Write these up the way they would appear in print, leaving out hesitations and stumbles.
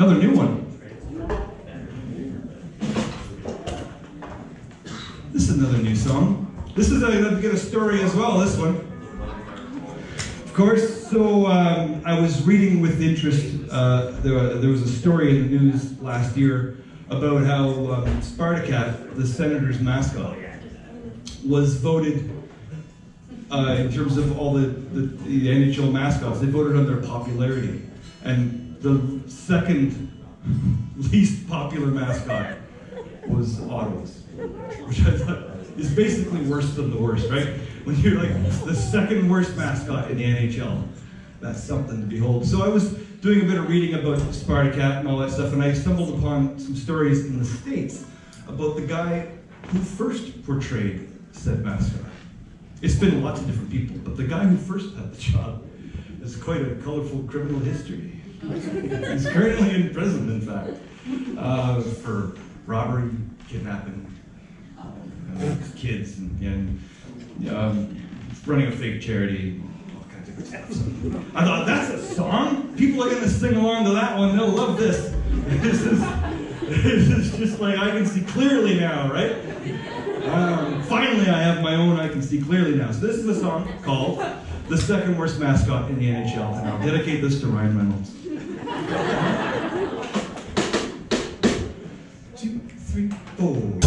another new one. This is another new song. This is I've got a story as well, this one. Of course, so I was reading with interest, there was a story in the news last year about how Spartacat, the Senators' mascot, was voted, in terms of all the NHL mascots, they voted on their popularity. And the second least popular mascot was Ottawa's, which I thought is basically worse than the worst, right? When you're like the second worst mascot in the NHL, that's something to behold. So I was doing a bit of reading about Spartacat and all that stuff, and I stumbled upon some stories in the States about the guy who first portrayed said mascot. It's been lots of different people, but the guy who first had the job has quite a colorful criminal history. He's currently in prison, in fact, for robbery, kidnapping kids, and running a fake charity, all kinds of good stuff. So I thought, that's a song? People are going to sing along to that one. They'll love this. This is just like, I can see clearly now, right? Finally, I have my own I can see clearly now. So this is a song called The Second Worst Mascot in the NHL, and I'll dedicate this to Ryan Reynolds. 2, 3, 4.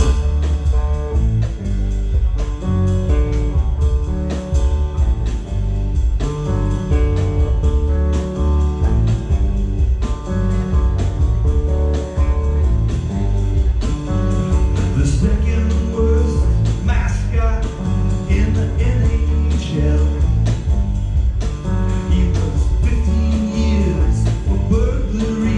He was 15 years for burglary.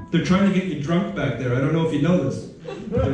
They're trying to get you drunk back there. I don't know if you know this.